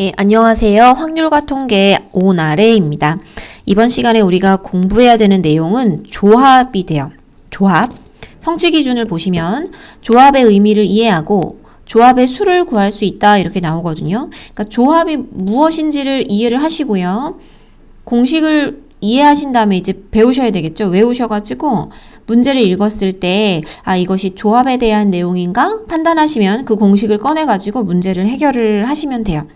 예, 안녕하세요. 확률과 통계 오나래입니다. 이번 시간에 우리가 공부해야 되는 내용은 조합이 돼요. 조합. 성취 기준을 보시면 조합의 의미를 이해하고 조합의 수를 구할 수 있다 이렇게 나오거든요. 그러니까 조합이 무엇인지를 이해를 하시고요. 공식을 이해하신 다음에 이제 배우셔야 되겠죠. 외우셔가지고 문제를 읽었을 때 이것이 조합에 대한 내용인가 판단하시면 그 공식을 꺼내가지고 문제를 해결을 하시면 돼요.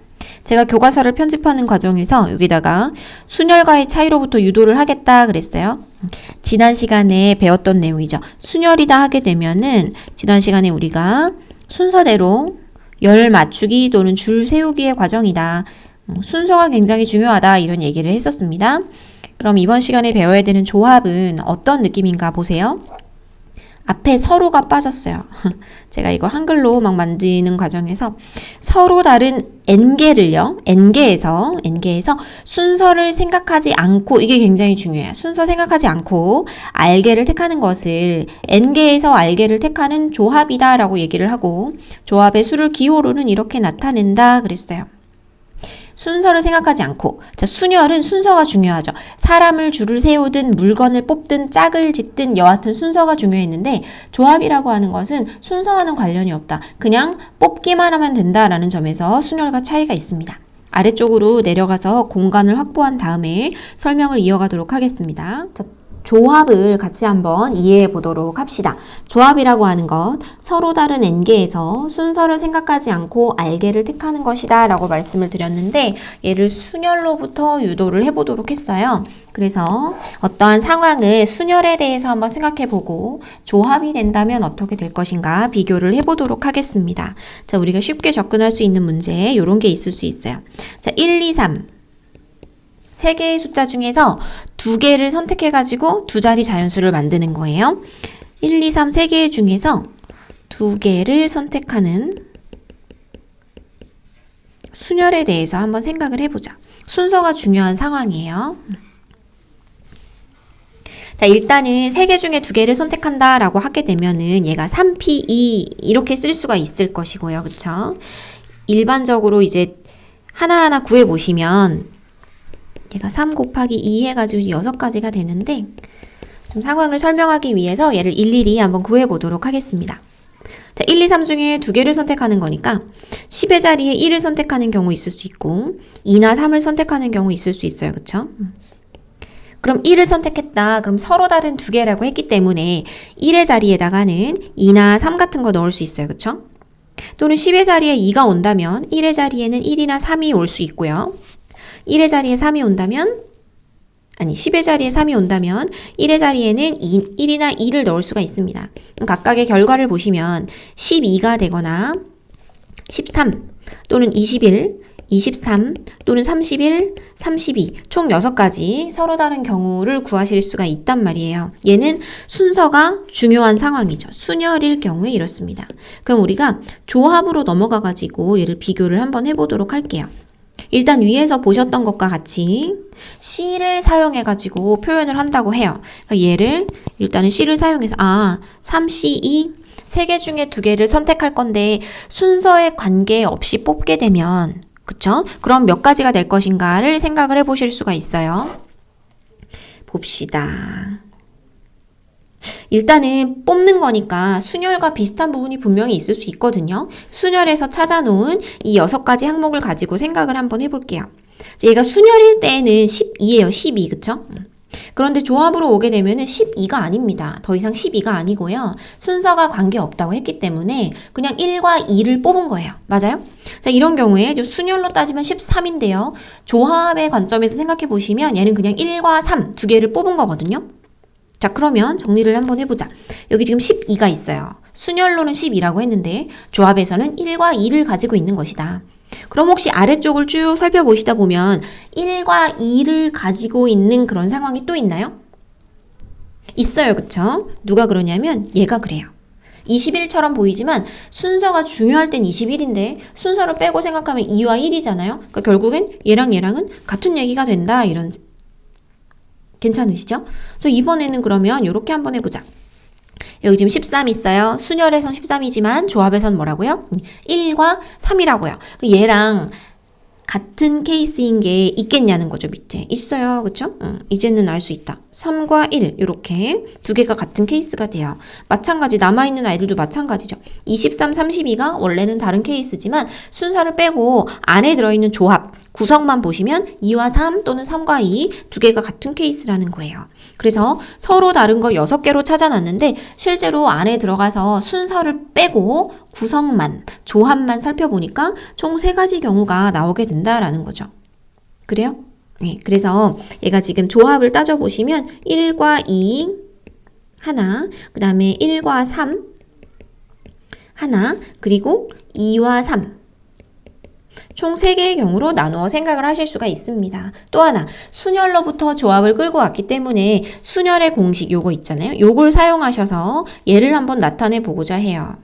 제가 교과서를 편집하는 과정에서 여기다가 순열과의 차이로부터 유도를 하겠다 그랬어요. 지난 시간에 배웠던 내용이죠. 순열이다 하게 되면은 지난 시간에 우리가 순서대로 열 맞추기 또는 줄 세우기의 과정이다. 순서가 굉장히 중요하다 이런 얘기를 했었습니다. 그럼 이번 시간에 배워야 되는 조합은 어떤 느낌인가 보세요. 앞에 서로가 빠졌어요. 제가 이거 한글로 막 만드는 과정에서 서로 다른 n개를요. n개에서 순서를 생각하지 않고 이게 굉장히 중요해요. 순서 생각하지 않고 알개를 택하는 것을 n개에서 알개를 택하는 조합이다 라고 얘기를 하고 조합의 수를 기호로는 이렇게 나타낸다 그랬어요. 순서를 생각하지 않고 자 순열은 순서가 중요하죠. 사람을 줄을 세우든 물건을 뽑든 짝을 짓든 여하튼 순서가 중요했는데 조합이라고 하는 것은 순서와는 관련이 없다. 그냥 뽑기만 하면 된다라는 점에서 순열과 차이가 있습니다. 아래쪽으로 내려가서 공간을 확보한 다음에 설명을 이어가도록 하겠습니다. 자, 조합을 같이 한번 이해해 보도록 합시다. 조합이라고 하는 것, 서로 다른 n개에서 순서를 생각하지 않고 알개를 택하는 것이다 라고 말씀을 드렸는데 얘를 순열로부터 유도를 해보도록 했어요. 그래서 어떠한 상황을 순열에 대해서 한번 생각해 보고 조합이 된다면 어떻게 될 것인가 비교를 해보도록 하겠습니다. 자, 우리가 쉽게 접근할 수 있는 문제 이런 게 있을 수 있어요. 자, 1, 2, 3 세 개의 숫자 중에서 두 개를 선택해가지고 두 자리 자연수를 만드는 거예요. 1, 2, 3 세 개 중에서 두 개를 선택하는 순열에 대해서 한번 생각을 해보자. 순서가 중요한 상황이에요. 자, 일단은 세 개 중에 두 개를 선택한다 라고 하게 되면은 얘가 3P2 이렇게 쓸 수가 있을 것이고요. 그쵸? 일반적으로 이제 하나하나 구해 보시면 얘가 3 곱하기 2 해가지고 6가지가 되는데 좀 상황을 설명하기 위해서 얘를 일일이 한번 구해보도록 하겠습니다. 자, 1, 2, 3 중에 두 개를 선택하는 거니까 10의 자리에 1을 선택하는 경우 있을 수 있고 2나 3을 선택하는 경우 있을 수 있어요. 그쵸? 그럼 1을 선택했다. 그럼 서로 다른 두 개라고 했기 때문에 1의 자리에다가는 2나 3 같은 거 넣을 수 있어요. 그쵸? 또는 10의 자리에 2가 온다면 1의 자리에는 1이나 3이 올 수 있고요. 1의 자리에 3이 온다면 10의 자리에 3이 온다면 1의 자리에는 1이나 2를 넣을 수가 있습니다. 각각의 결과를 보시면 12가 되거나 13 또는 21, 23 또는 31, 32 총 6가지 서로 다른 경우를 구하실 수가 있단 말이에요. 얘는 순서가 중요한 상황이죠. 순열일 경우에 이렇습니다. 그럼 우리가 조합으로 넘어가 가지고 얘를 비교를 한번 해보도록 할게요. 일단 위에서 보셨던 것과 같이 C를 사용해가지고 표현을 한다고 해요. 그러니까 얘를 일단은 C를 사용해서 3C2 세 개 중에 두 개를 선택할 건데 순서에 관계없이 뽑게 되면 그쵸? 그럼 몇 가지가 될 것인가를 생각을 해보실 수가 있어요. 봅시다. 일단은 뽑는 거니까 순열과 비슷한 부분이 분명히 있을 수 있거든요. 순열에서 찾아놓은 이 6가지 항목을 가지고 생각을 한번 해볼게요. 얘가 순열일 때는 12예요. 12, 그쵸? 그런데 조합으로 오게 되면은 12가 아닙니다. 더 이상 12가 아니고요. 순서가 관계없다고 했기 때문에 그냥 1과 2를 뽑은 거예요. 맞아요? 자, 이런 경우에 순열로 따지면 13인데요. 조합의 관점에서 생각해 보시면 얘는 그냥 1과 3 두 개를 뽑은 거거든요. 자, 그러면 정리를 한번 해보자. 여기 지금 12가 있어요. 순열로는 12라고 했는데 조합에서는 1과 2를 가지고 있는 것이다. 그럼 혹시 아래쪽을 쭉 살펴보시다 보면 1과 2를 가지고 있는 그런 상황이 또 있나요? 있어요. 그쵸? 누가 그러냐면 얘가 그래요. 21처럼 보이지만 순서가 중요할 땐 21인데 순서를 빼고 생각하면 2와 1이잖아요. 그러니까 결국엔 얘랑은 같은 얘기가 된다. 이런 괜찮으시죠? 저 이번에는 그러면 이렇게 한번 해보자. 여기 지금 13 있어요. 순열에선 13이지만 조합에선 뭐라고요? 1과 3이라고요. 얘랑 같은 케이스인 게 있겠냐는 거죠. 밑에 있어요. 그쵸? 이제는 알 수 있다. 3과 1 이렇게 두 개가 같은 케이스가 돼요. 마찬가지 남아있는 아이들도 마찬가지죠. 23, 32가 원래는 다른 케이스지만 순서를 빼고 안에 들어있는 조합 구성만 보시면 2와 3 또는 3과 2 두 개가 같은 케이스라는 거예요. 그래서 서로 다른 거 6개로 찾아놨는데 실제로 안에 들어가서 순서를 빼고 구성만, 조합만 살펴보니까 총 3가지 경우가 나오게 된다라는 거죠. 그래요? 네, 그래서 얘가 지금 조합을 따져보시면 1과 2 하나, 그 다음에 1과 3 하나, 그리고 2와 3 총 3개의 경우로 나누어 생각을 하실 수가 있습니다. 또 하나, 순열로부터 조합을 끌고 왔기 때문에 순열의 공식 요거 있잖아요. 요걸 사용하셔서 얘를 한번 나타내 보고자 해요.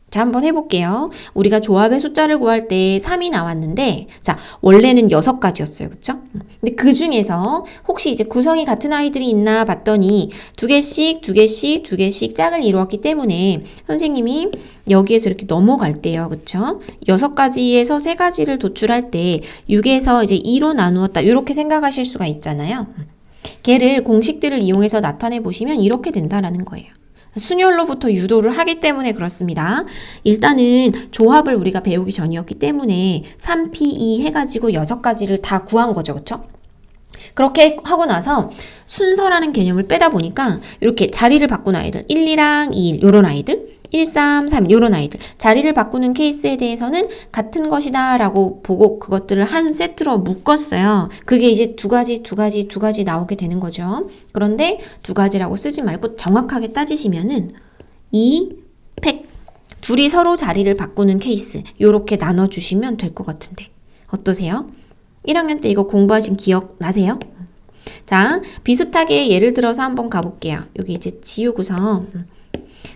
자, 한번 해볼게요. 우리가 조합의 숫자를 구할 때 3이 나왔는데, 자, 원래는 6가지였어요. 그쵸? 근데 그 중에서 혹시 이제 구성이 같은 아이들이 있나 봤더니 2개씩 짝을 이루었기 때문에 선생님이 여기에서 이렇게 넘어갈 때요. 그쵸? 6가지에서 3가지를 도출할 때 6에서 이제 2로 나누었다. 이렇게 생각하실 수가 있잖아요. 걔를 공식들을 이용해서 나타내 보시면 이렇게 된다라는 거예요. 순열로부터 유도를 하기 때문에 그렇습니다. 일단은 조합을 우리가 배우기 전이었기 때문에 3P2 해가지고 6가지를 다 구한 거죠. 그쵸? 그렇게 하고 나서 순서라는 개념을 빼다 보니까 이렇게 자리를 바꾼 아이들 1, 2랑 2, 1 요런 아이들 1, 3, 3 요런 아이들 자리를 바꾸는 케이스에 대해서는 같은 것이다 라고 보고 그것들을 한 세트로 묶었어요. 그게 이제 두 가지 나오게 되는 거죠. 그런데 2가지라고 쓰지 말고 정확하게 따지시면은 이 팩 둘이 서로 자리를 바꾸는 케이스 요렇게 나눠주시면 될 것 같은데 어떠세요? 1학년 때 이거 공부하신 기억 나세요? 자, 비슷하게 예를 들어서 한번 가볼게요. 여기 이제 지우고서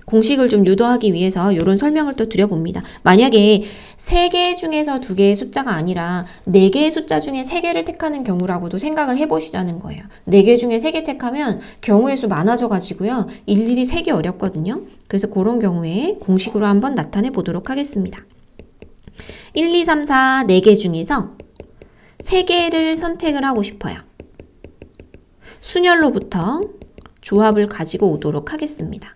공식을 좀 유도하기 위해서 이런 설명을 또 드려봅니다. 만약에 3개 중에서 2개의 숫자가 아니라 4개의 숫자 중에 3개를 택하는 경우라고도 생각을 해보시자는 거예요. 4개 중에 3개 택하면 경우의 수 많아져 가지고요. 일일이 세기 어렵거든요. 그래서 그런 경우에 공식으로 한번 나타내 보도록 하겠습니다. 1, 2, 3, 4, 4개 중에서 3개를 선택을 하고 싶어요. 순열로부터 조합을 가지고 오도록 하겠습니다.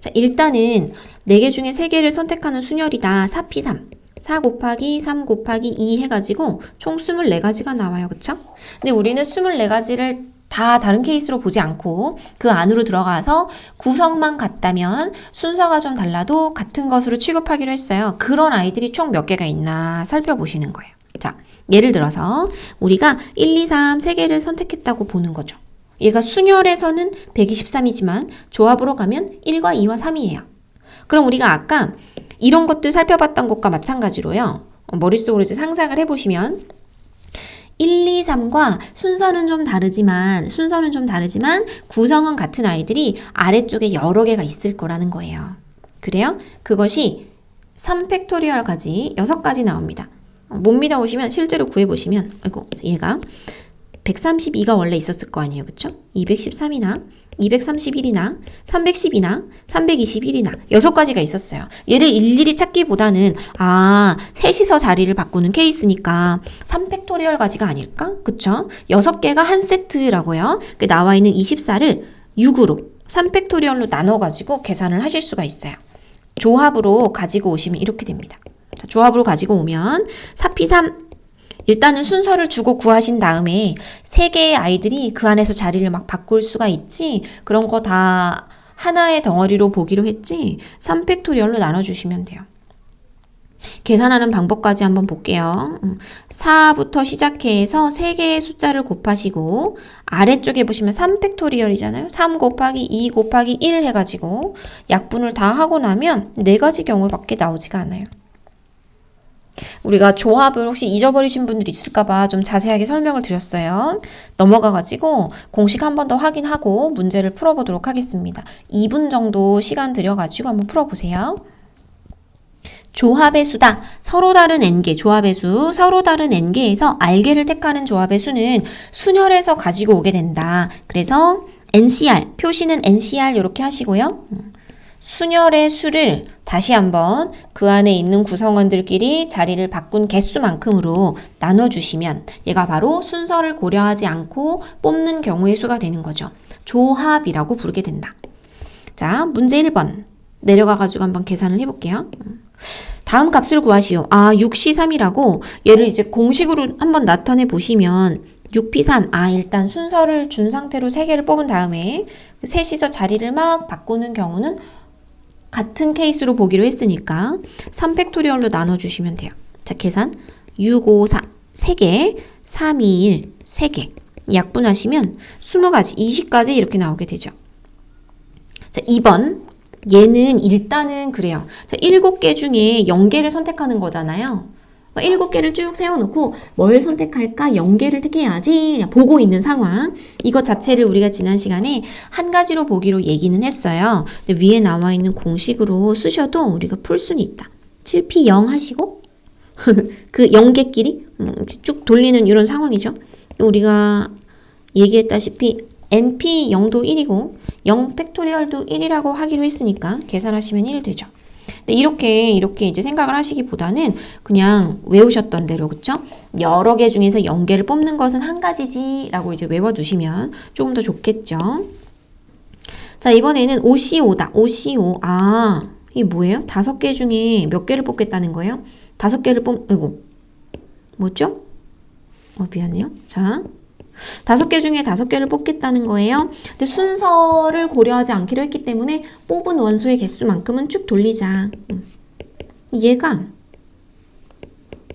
자, 일단은 4개 중에 3개를 선택하는 순열이다. 4P3. 4 곱하기 3 곱하기 2 해가지고 총 24가지가 나와요. 그쵸? 근데 우리는 24가지를 다 다른 케이스로 보지 않고 그 안으로 들어가서 구성만 같다면 순서가 좀 달라도 같은 것으로 취급하기로 했어요. 그런 아이들이 총 몇 개가 있나 살펴보시는 거예요. 자, 예를 들어서 우리가 1, 2, 3 3개를 선택했다고 보는 거죠. 얘가 순열에서는 123이지만 조합으로 가면 1과 2와 3이에요. 그럼 우리가 아까 이런 것들 살펴봤던 것과 마찬가지로요. 머릿속으로 이제 상상을 해보시면 1, 2, 3과 순서는 좀 다르지만 구성은 같은 아이들이 아래쪽에 여러 개가 있을 거라는 거예요. 그래요? 그것이 3팩토리얼까지 6가지 나옵니다. 못 믿어보시면 실제로 구해보시면 아이고 얘가 132가 원래 있었을 거 아니에요. 그쵸? 213이나 231이나 310이나 321이나 6가지가 있었어요. 얘를 일일이 찾기보다는 셋이서 자리를 바꾸는 케이스니까 3팩토리얼 가지가 아닐까? 그쵸? 6개가 한 세트라고요. 나와 있는 24를 6으로 3팩토리얼로 나눠가지고 계산을 하실 수가 있어요. 조합으로 가지고 오시면 이렇게 됩니다. 자, 조합으로 가지고 오면 4P3 일단은 순서를 주고 구하신 다음에 3개의 아이들이 그 안에서 자리를 막 바꿀 수가 있지 그런 거 다 하나의 덩어리로 보기로 했지 3팩토리얼로 나눠주시면 돼요. 계산하는 방법까지 한번 볼게요. 4부터 시작해서 3개의 숫자를 곱하시고 아래쪽에 보시면 3팩토리얼이잖아요. 3 곱하기 2 곱하기 1 해가지고 약분을 다 하고 나면 4가지 경우밖에 나오지가 않아요. 우리가 조합을 혹시 잊어버리신 분들이 있을까봐 좀 자세하게 설명을 드렸어요. 넘어가가지고 공식 한 번 더 확인하고 문제를 풀어보도록 하겠습니다. 2분 정도 시간 들여가지고 한번 풀어보세요. 조합의 수다. 서로 다른 n개, 조합의 수, 서로 다른 n개에서 r개를 택하는 조합의 수는 순열에서 가지고 오게 된다. 그래서 NCR, 표시는 NCR 이렇게 하시고요. 순열의 수를 다시 한번 그 안에 있는 구성원들끼리 자리를 바꾼 개수만큼으로 나눠주시면 얘가 바로 순서를 고려하지 않고 뽑는 경우의 수가 되는 거죠. 조합이라고 부르게 된다. 자, 문제 1번 내려가가지고 한번 계산을 해볼게요. 다음 값을 구하시오. 6C3이라고 얘를 이제 공식으로 한번 나타내 보시면 6P3, 일단 순서를 준 상태로 3개를 뽑은 다음에 셋이서 자리를 막 바꾸는 경우는 같은 케이스로 보기로 했으니까 3팩토리얼로 나눠주시면 돼요. 자, 계산 6, 5, 4, 3개, 3, 2, 1, 3개 약분하시면 20가지, 20가지 이렇게 나오게 되죠. 자, 2번 얘는 일단은 그래요. 자, 7개 중에 0개를 선택하는 거잖아요. 7개를 쭉 세워놓고 뭘 선택할까? 0개를 택해야지 그냥 보고 있는 상황. 이것 자체를 우리가 지난 시간에 한 가지로 보기로 얘기는 했어요. 근데 위에 나와 있는 공식으로 쓰셔도 우리가 풀 수는 있다. 7P0 하시고 그 0개끼리 쭉 돌리는 이런 상황이죠. 우리가 얘기했다시피 NP 0도 1이고 0 팩토리얼도 1이라고 하기로 했으니까 계산하시면 1 되죠. 근데 이렇게 이제 생각을 하시기보다는 그냥 외우셨던 대로, 그쵸? 여러 개 중에서 0개를 뽑는 것은 한 가지지 라고 이제 외워두시면 조금 더 좋겠죠. 자, 이번에는 5CO5다. 5CO5. 이게 뭐예요? 5개 중에 몇 개를 뽑겠다는 거예요? 5개를 아이고. 뭐죠? 미안해요. 자. 5개 중에 5개를 뽑겠다는 거예요. 근데 순서를 고려하지 않기로 했기 때문에 뽑은 원소의 개수만큼은 쭉 돌리자. 얘가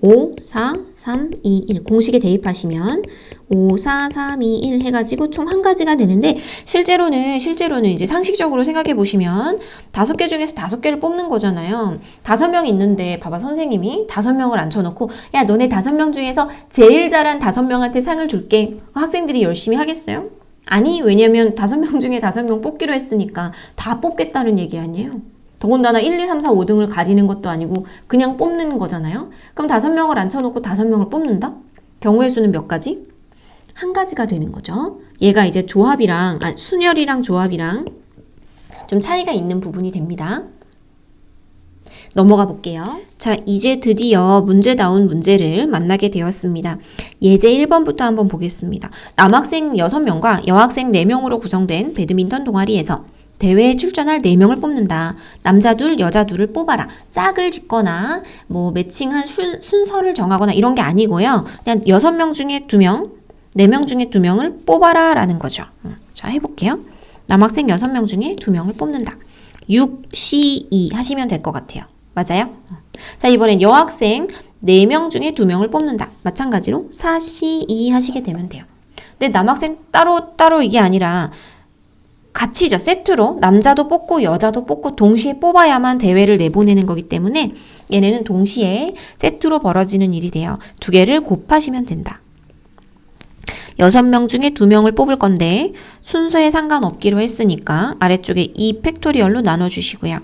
5, 4, 3, 2, 1 공식에 대입하시면 5, 4, 3, 2, 1 해가지고 총 한 가지가 되는데 실제로는 이제 상식적으로 생각해 보시면 5개 중에서 5개를 뽑는 거잖아요. 5명 있는데 봐봐, 선생님이 5명을 앉혀놓고 야, 너네 5명 중에서 제일 잘한 5명한테 상을 줄게. 학생들이 열심히 하겠어요? 아니, 왜냐면 5명 중에 5명 뽑기로 했으니까 다 뽑겠다는 얘기 아니에요. 더군다나 1, 2, 3, 4, 5등을 가리는 것도 아니고 그냥 뽑는 거잖아요. 그럼 5명을 앉혀놓고 5명을 뽑는다? 경우의 수는 몇 가지? 한 가지가 되는 거죠. 얘가 이제 조합이랑 순열이랑 조합이랑 좀 차이가 있는 부분이 됩니다. 넘어가 볼게요. 자, 이제 드디어 문제다운 문제를 만나게 되었습니다. 예제 1번부터 한번 보겠습니다. 남학생 6명과 여학생 4명으로 구성된 배드민턴 동아리에서 대회에 출전할 4명을 뽑는다. 남자 둘, 여자 둘을 뽑아라. 짝을 짓거나 뭐 매칭한 순서를 정하거나 이런 게 아니고요. 그냥 6명 중에 2명, 4명 중에 2명을 뽑아라 라는 거죠. 자, 해볼게요. 남학생 6명 중에 2명을 뽑는다. 6C2 하시면 될 것 같아요. 맞아요? 자, 이번엔 여학생 4명 중에 2명을 뽑는다. 마찬가지로 4C2 하시게 되면 돼요. 근데 남학생 따로 이게 아니라 같이죠. 세트로 남자도 뽑고 여자도 뽑고 동시에 뽑아야만 대회를 내보내는 거기 때문에 얘네는 동시에 세트로 벌어지는 일이 돼요. 2개를 곱하시면 된다. 6명 중에 2명을 뽑을 건데 순서에 상관없기로 했으니까 아래쪽에 2 팩토리얼로 나눠주시고요.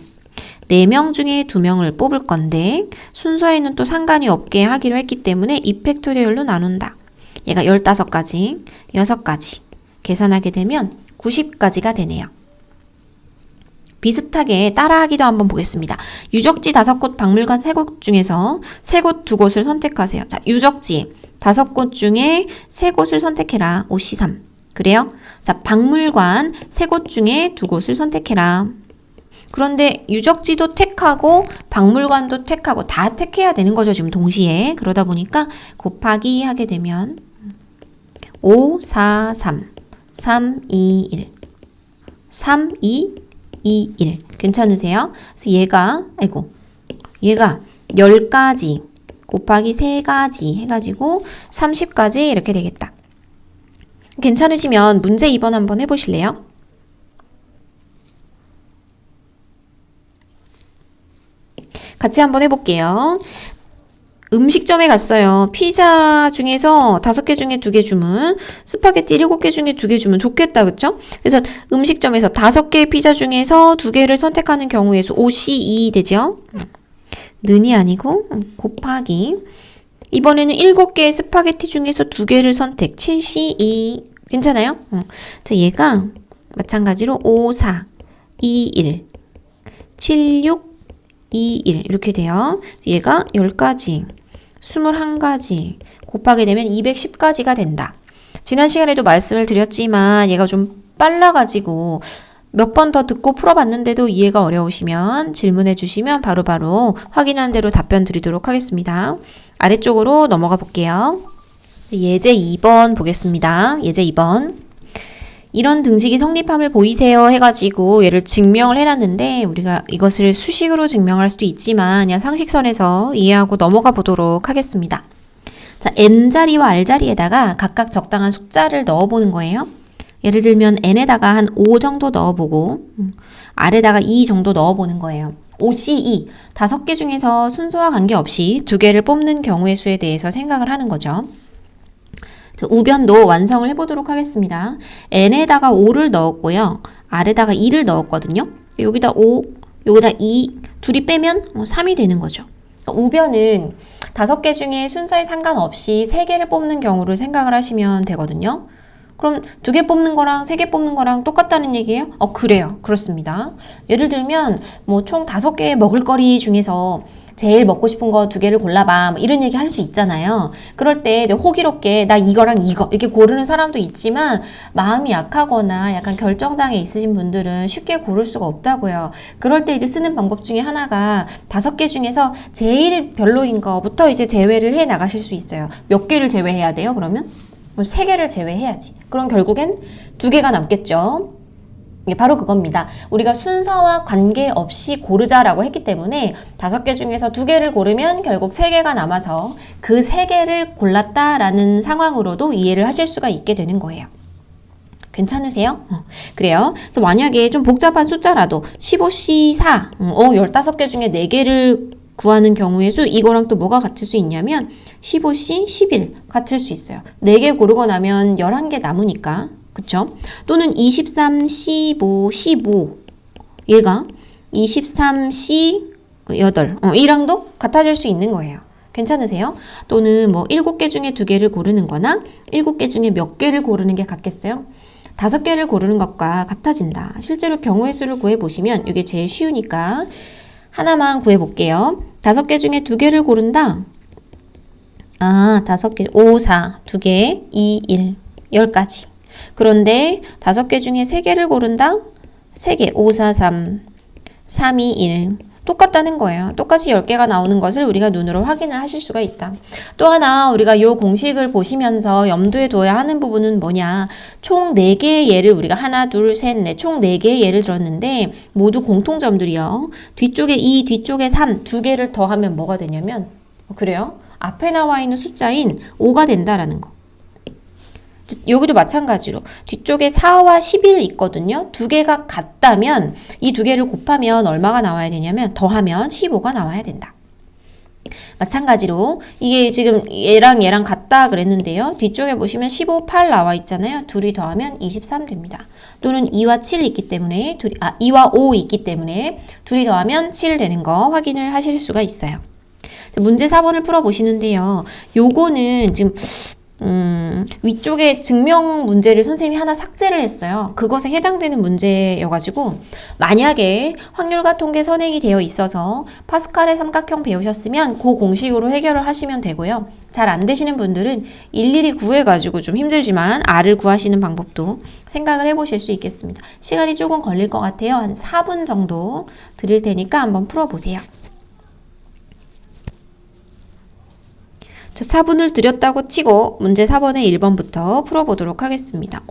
4명 중에 2명을 뽑을 건데 순서에는 또 상관이 없게 하기로 했기 때문에 2 팩토리얼로 나눈다. 얘가 15가지, 6가지 계산하게 되면 90가지가 되네요. 비슷하게 따라하기도 한번 보겠습니다. 유적지 5곳, 박물관 3곳 중에서 3곳, 2곳을 선택하세요. 자, 유적지 5곳 중에 3곳을 선택해라. 5C3. 그래요? 자, 박물관 3곳 중에 2곳을 선택해라. 그런데 유적지도 택하고 박물관도 택하고 다 택해야 되는 거죠. 지금 동시에. 그러다 보니까 곱하기 하게 되면 5, 4, 3. 3, 2, 1. 3, 2, 2, 1. 괜찮으세요? 그래서 얘가 10가지 곱하기 3가지 해가지고 30가지 이렇게 되겠다. 괜찮으시면 문제 2번 한번 해보실래요? 같이 한번 해볼게요. 음식점에 갔어요. 피자 중에서 5개 중에 2개 주문, 스파게티 7개 중에 2개 주문. 좋겠다, 그쵸? 그래서 음식점에서 5개의 피자 중에서 2개를 선택하는 경우의 수 5C2 되죠? 는이 아니고 곱하기. 이번에는 7개의 스파게티 중에서 2개를 선택. 7C2. 괜찮아요? 자, 얘가 마찬가지로 5, 4, 2, 1. 7, 6, 2, 1 이렇게 돼요. 얘가 10가지, 21가지 곱하게 되면 210가지가 된다. 지난 시간에도 말씀을 드렸지만 얘가 좀 빨라가지고 몇 번 더 듣고 풀어봤는데도 이해가 어려우시면 질문해 주시면 바로바로 확인한 대로 답변 드리도록 하겠습니다. 아래쪽으로 넘어가 볼게요. 예제 2번 보겠습니다. 예제 2번. 이런 등식이 성립함을 보이세요 해가지고 얘를 증명을 해놨는데 우리가 이것을 수식으로 증명할 수도 있지만 그냥 상식선에서 이해하고 넘어가 보도록 하겠습니다. 자, n자리와 r자리에다가 각각 적당한 숫자를 넣어보는 거예요. 예를 들면 n에다가 한 5 정도 넣어보고 r에다가 2 정도 넣어보는 거예요. 5C2 5개 중에서 순서와 관계없이 2개를 뽑는 경우의 수에 대해서 생각을 하는 거죠. 우변도 완성을 해보도록 하겠습니다. n에다가 5를 넣었고요. r에다가 2를 넣었거든요. 여기다 5, 여기다 2 둘이 빼면 3이 되는 거죠. 우변은 5개 중에 순서에 상관없이 3개를 뽑는 경우를 생각을 하시면 되거든요. 그럼 2개 뽑는 거랑 3개 뽑는 거랑 똑같다는 얘기예요? 그래요. 그렇습니다. 예를 들면 뭐 총 5개의 먹을거리 중에서 제일 먹고 싶은 거 2개를 골라봐 뭐 이런 얘기 할 수 있잖아요. 그럴 때 호기롭게 나 이거랑 이거 이렇게 고르는 사람도 있지만 마음이 약하거나 약간 결정장애 있으신 분들은 쉽게 고를 수가 없다고요. 그럴 때 이제 쓰는 방법 중에 하나가 5개 중에서 제일 별로인 거부터 이제 제외를 해 나가실 수 있어요. 몇 개를 제외해야 돼요, 그러면? 3개를 제외해야지. 그럼 결국엔 2개가 남겠죠. 이게 바로 그겁니다. 우리가 순서와 관계없이 고르자라고 했기 때문에 5개 중에서 2개를 고르면 결국 3개가 남아서 그 3개를 골랐다라는 상황으로도 이해를 하실 수가 있게 되는 거예요. 괜찮으세요? 그래요. 그래서 만약에 좀 복잡한 숫자라도 15C4, 15개 중에 4개를 구하는 경우의 수, 이거랑 또 뭐가 같을 수 있냐면 15C, 11 같을 수 있어요. 4개 고르고 나면 11개 남으니까. 그쵸? 또는 23, 15, 15 얘가 23C 8 이랑도 같아질 수 있는 거예요. 괜찮으세요? 또는 뭐 7개 중에 2개를 고르는 거나 7개 중에 몇 개를 고르는 게 같겠어요? 5개를 고르는 것과 같아진다. 실제로 경우의 수를 구해보시면 이게 제일 쉬우니까 하나만 구해볼게요. 5개 중에 2개를 고른다. 5개, 5, 4, 2개, 2, 1, 10가지. 그런데 5개 중에 3개를 고른다? 3개, 5, 4, 3, 3, 2, 1. 똑같다는 거예요. 똑같이 10개가 나오는 것을 우리가 눈으로 확인을 하실 수가 있다. 또 하나 우리가 이 공식을 보시면서 염두에 두어야 하는 부분은 뭐냐. 총 4개의 예를 우리가 하나, 둘, 셋, 넷 총 4개의 예를 들었는데 모두 공통점들이요. 뒤쪽에 2, 뒤쪽에 3, 2개를 더하면 뭐가 되냐면 그래요? 앞에 나와 있는 숫자인 5가 된다라는 거. 여기도 마찬가지로 뒤쪽에 4와 11 있거든요. 2개가 같다면 이 2개를 곱하면 얼마가 나와야 되냐면 더하면 15가 나와야 된다. 마찬가지로 이게 지금 얘랑 같다 그랬는데요. 뒤쪽에 보시면 15, 8 나와 있잖아요. 둘이 더하면 23 됩니다. 또는 2와 7 있기 때문에 2와 5 있기 때문에 둘이 더하면 7 되는 거 확인을 하실 수가 있어요. 문제 4번을 풀어보시는데요. 요거는 지금 위쪽에 증명 문제를 선생님이 하나 삭제를 했어요. 그것에 해당되는 문제여가지고 만약에 확률과 통계 선행이 되어 있어서 파스칼의 삼각형 배우셨으면 그 공식으로 해결을 하시면 되고요. 잘 안 되시는 분들은 일일이 구해가지고 좀 힘들지만 R을 구하시는 방법도 생각을 해보실 수 있겠습니다. 시간이 조금 걸릴 것 같아요. 한 4분 정도 드릴 테니까 한번 풀어보세요. 자, 4분을 드렸다고 치고 문제 4번의 1번부터 풀어보도록 하겠습니다.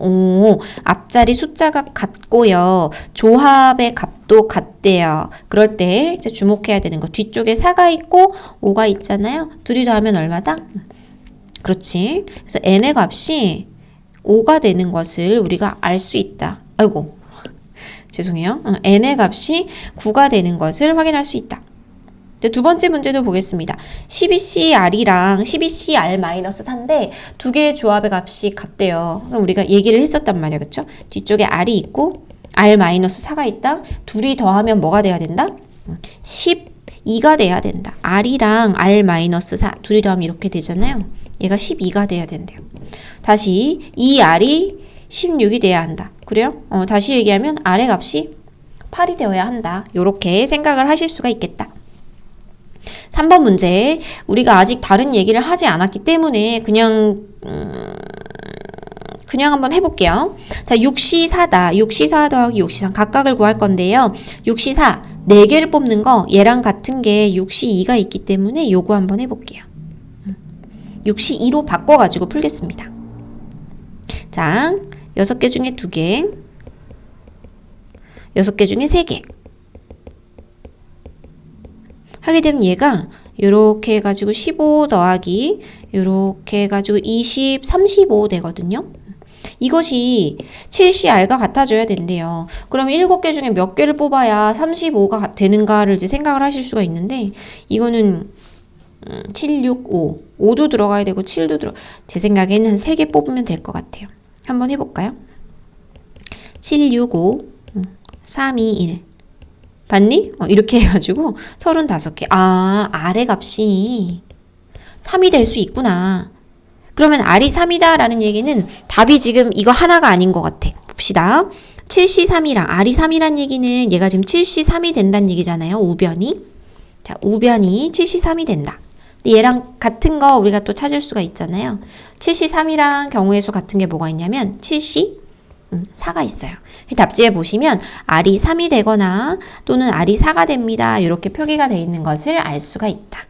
앞자리 숫자가 같고요. 조합의 값도 같대요. 그럴 때 이제 주목해야 되는 거. 뒤쪽에 4가 있고 5가 있잖아요. 둘이 더하면 얼마다? 그렇지. 그래서 n의 값이 5가 되는 것을 우리가 알 수 있다. 아이고, 죄송해요. n의 값이 9가 되는 것을 확인할 수 있다. 두 번째 문제도 보겠습니다. 12CR이랑 12CR-4인데 두 개의 조합의 값이 같대요. 그럼 우리가 얘기를 했었단 말이야. 그쵸? 뒤쪽에 R이 있고 R-4가 있다. 둘이 더하면 뭐가 돼야 된다? 12가 돼야 된다. R이랑 R-4 둘이 더하면 이렇게 되잖아요. 얘가 12가 돼야 된대요. 다시 이 R이 16이 돼야 한다. 그래요? 다시 얘기하면 R의 값이 8이 되어야 한다. 이렇게 생각을 하실 수가 있겠다. 3번 문제, 우리가 아직 다른 얘기를 하지 않았기 때문에 그냥 한번 해볼게요. 자, 6C4다. 6C4 더하기 6C3 각각을 구할 건데요. 6C4 4개를 뽑는 거 얘랑 같은 게 6C2가 있기 때문에 요거 한번 해볼게요. 6C2로 바꿔가지고 풀겠습니다. 자, 6개 중에 2개, 6개 중에 3개 하게 되면 얘가 요렇게 해가지고 15 더하기 요렇게 해가지고 20, 35 되거든요. 이것이 7CR과 같아져야 된대요. 그럼 7개 중에 몇 개를 뽑아야 35가 되는가를 이제 생각을 하실 수가 있는데, 이거는 7, 6, 5. 5도 들어가야 되고 7도 제 생각에는 한 3개 뽑으면 될 것 같아요. 한번 해볼까요? 7, 6, 5, 3, 2, 1. 봤니? 이렇게 해가지고 35개. 아, R의 값이 3이 될 수 있구나. 그러면 R이 3이다 라는 얘기는 답이 지금 이거 하나가 아닌 것 같아. 봅시다. 7C3이랑 R이 3이란 얘기는 얘가 지금 7C3이 된다는 얘기잖아요. 우변이. 자, 우변이 7C3이 된다. 근데 얘랑 같은 거 우리가 또 찾을 수가 있잖아요. 7C3이랑 경우의 수 같은 게 뭐가 있냐면 7C4가 있어요. 답지에 보시면 R이 3이 되거나 또는 R이 4가 됩니다. 이렇게 표기가 되어 있는 것을 알 수가 있다.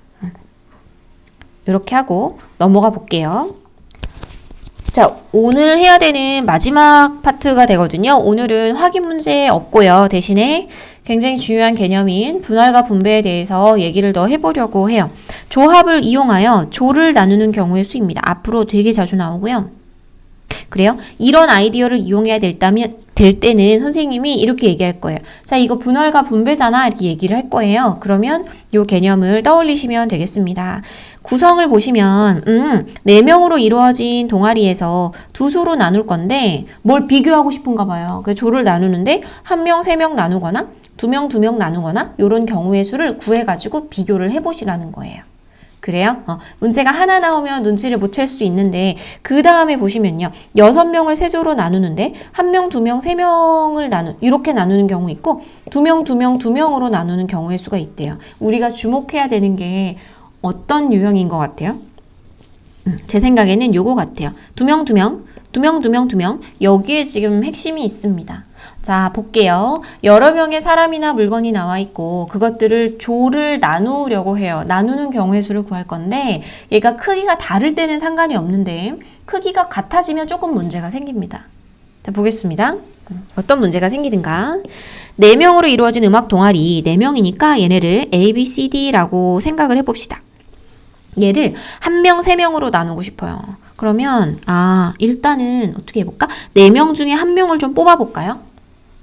이렇게 하고 넘어가 볼게요. 자, 오늘 해야 되는 마지막 파트가 되거든요. 오늘은 확인 문제 없고요. 대신에 굉장히 중요한 개념인 분할과 분배에 대해서 얘기를 더 해보려고 해요. 조합을 이용하여 조를 나누는 경우의 수입니다. 앞으로 되게 자주 나오고요. 그래요? 이런 아이디어를 이용해야 될 때는 선생님이 이렇게 얘기할 거예요. 자, 이거 분할과 분배잖아. 이렇게 얘기를 할 거예요. 그러면 이 개념을 떠올리시면 되겠습니다. 구성을 보시면 4명으로 이루어진 동아리에서 두 수로 나눌 건데 뭘 비교하고 싶은가 봐요. 그래서 조를 나누는데 1명, 3명 나누거나 2명, 2명 나누거나 이런 경우의 수를 구해가지고 비교를 해보시라는 거예요. 그래요? 문제가 하나 나오면 눈치를 못 챌 수 있는데 그 다음에 보시면요. 6명을 3조로 나누는데 1명, 2명, 3명을 이렇게 나누는 경우 있고 2명, 2명, 2명으로 나누는 경우의 수가 있대요. 우리가 주목해야 되는 게 어떤 유형인 것 같아요? 제 생각에는 요거 같아요. 2명, 2명, 2명, 2명, 2명 여기에 지금 핵심이 있습니다. 자, 볼게요. 여러 명의 사람이나 물건이 나와 있고 그것들을 조를 나누려고 해요. 나누는 경우의 수를 구할 건데 얘가 크기가 다를 때는 상관이 없는데 크기가 같아지면 조금 문제가 생깁니다. 자, 보겠습니다. 어떤 문제가 생기든가 4명으로 이루어진 음악 동아리 4명이니까 얘네를 A, B, C, D라고 생각을 해봅시다. 얘를 1명, 3명으로 나누고 싶어요. 그러면 일단은 어떻게 해볼까? 4명 중에 1명을 좀 뽑아볼까요?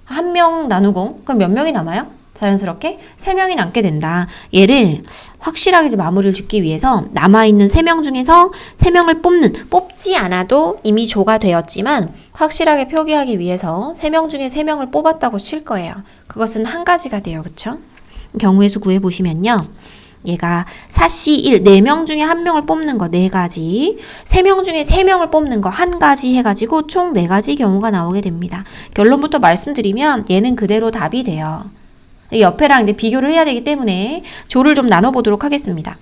1명 나누고 그럼 몇 명이 남아요? 자연스럽게 3명이 남게 된다. 얘를 확실하게 이제 마무리를 짓기 위해서 남아있는 3명 중에서 3명을 뽑지 않아도 이미 조가 되었지만 확실하게 표기하기 위해서 3명 중에 3명을 뽑았다고 칠 거예요. 그것은 한 가지가 돼요. 그쵸? 경우의 수 구해보시면요. 얘가 4C1, 4명 중에 1명을 뽑는 거 4가지, 3명 중에 3명을 뽑는 거 1가지 해가지고 총 4가지 경우가 나오게 됩니다. 결론부터 말씀드리면 얘는 그대로 답이 돼요. 옆에랑 이제 비교를 해야 되기 때문에 조를 좀 나눠보도록 하겠습니다.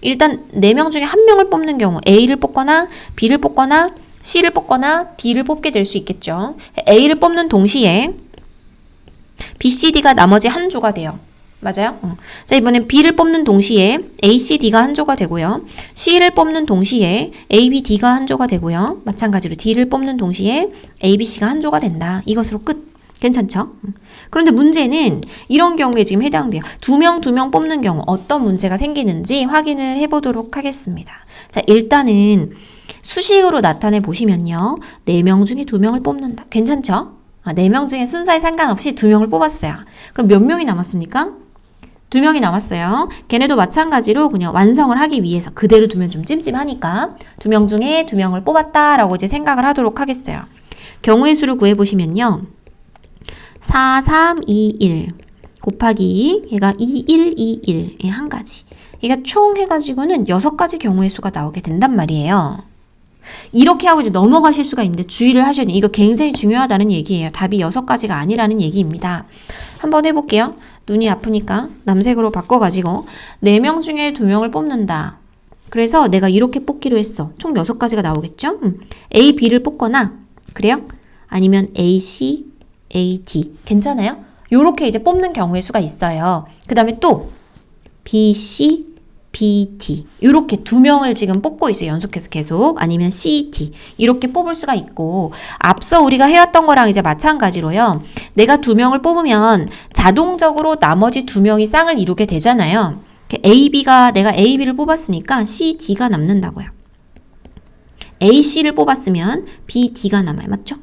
일단 4명 중에 1명을 뽑는 경우 A를 뽑거나 B를 뽑거나 C를 뽑거나 D를 뽑게 될 수 있겠죠. A를 뽑는 동시에 B, C, D가 나머지 한 조가 돼요. 맞아요? 자, 이번엔 B를 뽑는 동시에 A, C, D가 한 조가 되고요. C를 뽑는 동시에 A, B, D가 한 조가 되고요. 마찬가지로 D를 뽑는 동시에 A, B, C가 한 조가 된다. 이것으로 끝. 괜찮죠? 그런데 문제는 이런 경우에 지금 해당돼요. 2명 뽑는 경우 어떤 문제가 생기는지 확인을 해보도록 하겠습니다. 자, 일단은 수식으로 나타내 보시면요. 4명 중에 2명을 뽑는다. 괜찮죠? 4명 중에 순서에 상관없이 2명을 뽑았어요. 그럼 몇 명이 남았습니까? 2명이 남았어요. 걔네도 마찬가지로 그냥 완성을 하기 위해서 그대로 두면 좀 찜찜하니까 2명 중에 2명을 뽑았다라고 이제 생각을 하도록 하겠어요. 경우의 수를 구해보시면요. 4, 3, 2, 1 곱하기 얘가 2, 1, 2, 1 이 한 가지. 얘가 총 해가지고는 6가지 경우의 수가 나오게 된단 말이에요. 이렇게 하고 이제 넘어가실 수가 있는데 주의를 하셔야 돼요. 이거 굉장히 중요하다는 얘기예요. 답이 6가지가 아니라는 얘기입니다. 한번 해볼게요. 눈이 아프니까 남색으로 바꿔가지고 4명 중에 2명을 뽑는다. 그래서 내가 이렇게 뽑기로 했어. 총 6가지가 나오겠죠? A, B를 뽑거나 그래요? 아니면 A, C, A, D 괜찮아요? 요렇게 이제 뽑는 경우의 수가 있어요. 그 다음에 또 B, C, B, D 이렇게 2명을 지금 뽑고 있어요. 연속해서 계속. 아니면 C, D 이렇게 뽑을 수가 있고 앞서 우리가 해왔던 거랑 이제 마찬가지로요. 내가 2명을 뽑으면 자동적으로 나머지 2명이 쌍을 이루게 되잖아요. 내가 A, B를 뽑았으니까 C, D가 남는다고요. A, C를 뽑았으면 B, D가 남아요. 맞죠?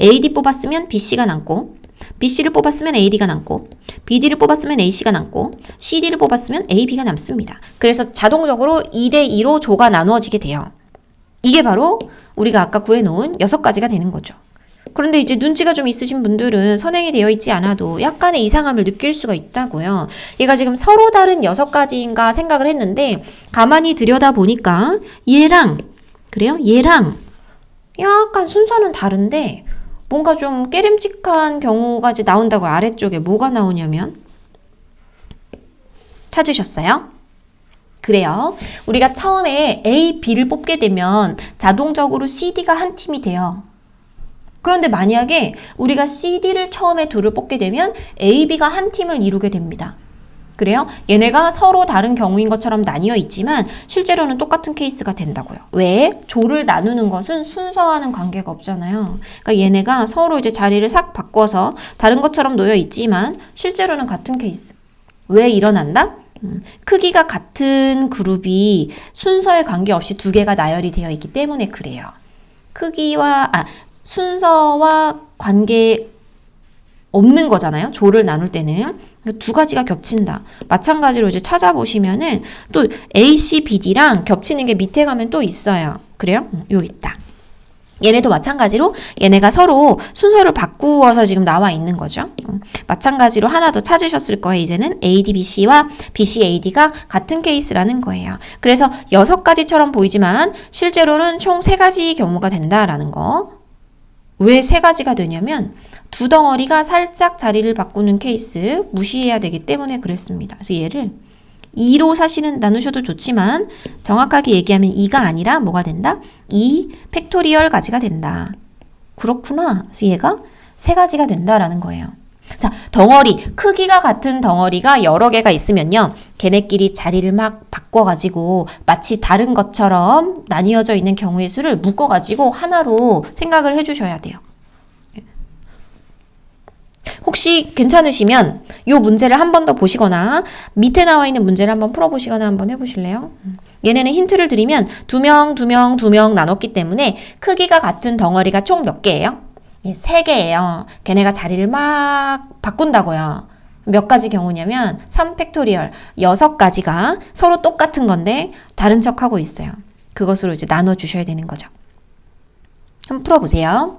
A, D 뽑았으면 B, C가 남고 B, C를 뽑았으면 A, D가 남고 B, D를 뽑았으면 A, C가 남고 C, D를 뽑았으면 A, B가 남습니다. 그래서 자동적으로 2대2로 조가 나누어지게 돼요. 이게 바로 우리가 아까 구해놓은 6가지가 되는 거죠. 그런데 이제 눈치가 좀 있으신 분들은 선행이 되어 있지 않아도 약간의 이상함을 느낄 수가 있다고요. 얘가 지금 서로 다른 6가지인가 생각을 했는데 가만히 들여다보니까 얘랑 그래요? 얘랑 약간 순서는 다른데 뭔가 좀 깨름직한 경우가 이제 나온다고요. 아래쪽에 뭐가 나오냐면 찾으셨어요? 그래요. 우리가 처음에 A, B를 뽑게 되면 자동적으로 C, D가 한 팀이 돼요. 그런데 만약에 우리가 C, D를 처음에 둘을 뽑게 되면 A, B가 한 팀을 이루게 됩니다. 그래요? 얘네가 서로 다른 경우인 것처럼 나뉘어 있지만 실제로는 똑같은 케이스가 된다고요. 왜? 조를 나누는 것은 순서와는 관계가 없잖아요. 그러니까 얘네가 서로 이제 자리를 싹 바꿔서 다른 것처럼 놓여 있지만 실제로는 같은 케이스. 왜 일어난다? 크기가 같은 그룹이 순서에 관계없이 2개가 나열이 되어 있기 때문에 그래요. 순서와 관계 없는 거잖아요. 조를 나눌 때는. 2가지가 겹친다. 마찬가지로 이제 찾아보시면은 또 A, C, B, D랑 겹치는 게 밑에 가면 또 있어요. 그래요? 여기 있다. 얘네도 마찬가지로 얘네가 서로 순서를 바꾸어서 지금 나와 있는 거죠. 마찬가지로 하나 더 찾으셨을 거예요. 이제는 ADBC와 BCAD가 같은 케이스라는 거예요. 그래서 6가지처럼 보이지만 실제로는 총 3가지 경우가 된다라는 거. 왜 3가지가 되냐면 2덩어리가 살짝 자리를 바꾸는 케이스 무시해야 되기 때문에 그랬습니다. 그래서 얘를 2로 사실은 나누셔도 좋지만 정확하게 얘기하면 2가 아니라 뭐가 된다? 2 팩토리얼 가지가 된다. 그렇구나. 그래서 얘가 3가지가 된다라는 거예요. 자, 덩어리, 크기가 같은 덩어리가 여러 개가 있으면요. 걔네끼리 자리를 막 바꿔가지고 마치 다른 것처럼 나뉘어져 있는 경우의 수를 묶어가지고 하나로 생각을 해주셔야 돼요. 혹시 괜찮으시면 이 문제를 한 번 더 보시거나 밑에 나와 있는 문제를 한번 풀어보시거나 한번 해보실래요? 얘네는 힌트를 드리면 2명 나눴기 때문에 크기가 같은 덩어리가 총 몇 개예요? 3개예요. 걔네가 자리를 막 바꾼다고요. 몇 가지 경우냐면 3팩토리얼 6가지가 서로 똑같은 건데 다른 척하고 있어요. 그것으로 이제 나눠주셔야 되는 거죠. 한번 풀어보세요.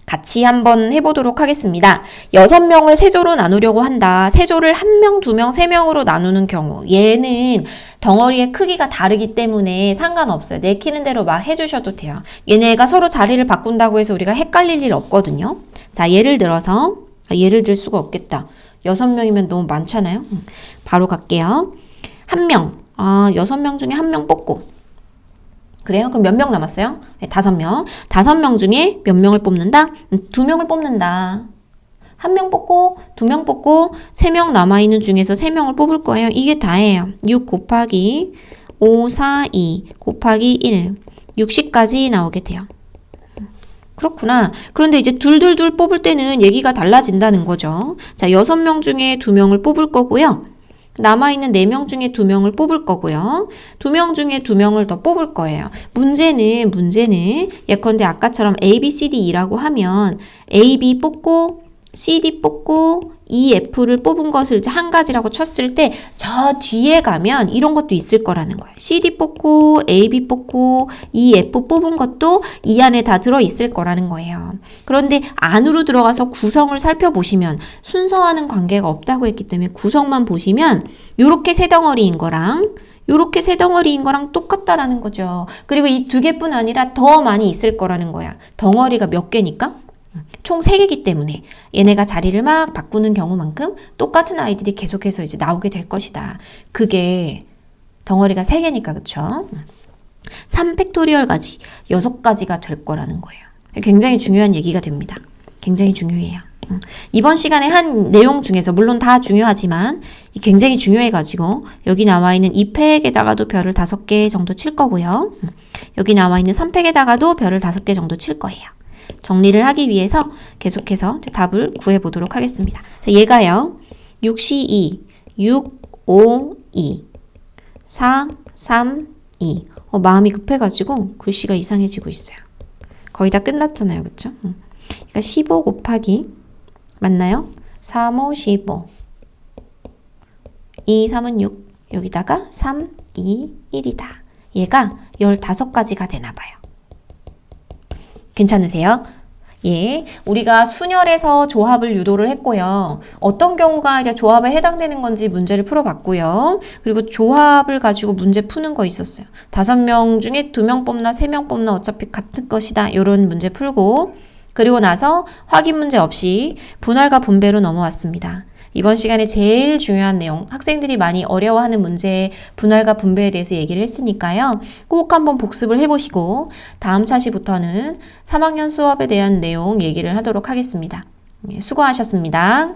같이 한번 해보도록 하겠습니다. 6명을 3조로 나누려고 한다. 3조를 1명, 2명, 3명으로 나누는 경우 얘는 덩어리의 크기가 다르기 때문에 상관없어요. 내키는 대로 막 해주셔도 돼요. 얘네가 서로 자리를 바꾼다고 해서 우리가 헷갈릴 일 없거든요. 자, 예를 들어서 예를 들 수가 없겠다. 6명이면 너무 많잖아요. 바로 갈게요. 1명, 6명 중에 1명 뽑고 그래요? 그럼 몇 명 남았어요? 네, 5명. 5명 중에 몇 명을 뽑는다? 2명을 뽑는다. 1명 뽑고 2명 뽑고 3명 남아있는 중에서 3명을 뽑을 거예요. 이게 다예요. 6 곱하기 5, 4, 2 곱하기 1 60까지 나오게 돼요. 그렇구나. 그런데 이제 둘 뽑을 때는 얘기가 달라진다는 거죠. 자, 6명 중에 2명을 뽑을 거고요. 남아있는 4명 중에 2명을 뽑을 거고요. 2명 중에 2명을 더 뽑을 거예요. 문제는 예컨대 아까처럼 A, B, C, D, E라고 하면 A, B 뽑고 C, D 뽑고 E, F를 뽑은 것을 이제 한 가지라고 쳤을 때 저 뒤에 가면 이런 것도 있을 거라는 거예요. C, D 뽑고 A, B 뽑고 E, F 뽑은 것도 이 안에 다 들어있을 거라는 거예요. 그런데 안으로 들어가서 구성을 살펴보시면 순서와는 관계가 없다고 했기 때문에 구성만 보시면 요렇게 3덩어리인 거랑 요렇게 세 덩어리인 거랑 똑같다라는 거죠. 그리고 이 두 개뿐 아니라 더 많이 있을 거라는 거야. 덩어리가 몇 개니까? 총 3개이기 때문에 얘네가 자리를 막 바꾸는 경우만큼 똑같은 아이들이 계속해서 이제 나오게 될 것이다. 그게 덩어리가 3개니까 그쵸? 3팩토리얼까지 6가지가 될 거라는 거예요. 굉장히 중요한 얘기가 됩니다. 굉장히 중요해요. 이번 시간에 한 내용 중에서 물론 다 중요하지만 굉장히 중요해가지고 여기 나와 있는 2팩에다가도 별을 5개 정도 칠 거고요. 여기 나와 있는 3팩에다가도 별을 5개 정도 칠 거예요. 정리를 하기 위해서 계속해서 답을 구해보도록 하겠습니다. 자, 얘가요. 6C2, 6, 5, 2, 4, 3, 2. 마음이 급해가지고 글씨가 이상해지고 있어요. 거의 다 끝났잖아요. 그쵸? 그러니까 15 곱하기 맞나요? 3, 5, 15 2, 3은 6 여기다가 3, 2, 1이다. 얘가 15가지가 되나봐요. 괜찮으세요? 예, 우리가 순열에서 조합을 유도를 했고요. 어떤 경우가 이제 조합에 해당되는 건지 문제를 풀어봤고요. 그리고 조합을 가지고 문제 푸는 거 있었어요. 5명 중에 2명 뽑나 3명 뽑나 어차피 같은 것이다. 이런 문제 풀고 그리고 나서 확인 문제 없이 분할과 분배로 넘어왔습니다. 이번 시간에 제일 중요한 내용, 학생들이 많이 어려워하는 문제의 분할과 분배에 대해서 얘기를 했으니까요. 꼭 한번 복습을 해보시고 다음 차시부터는 3학년 수업에 대한 내용 얘기를 하도록 하겠습니다. 수고하셨습니다.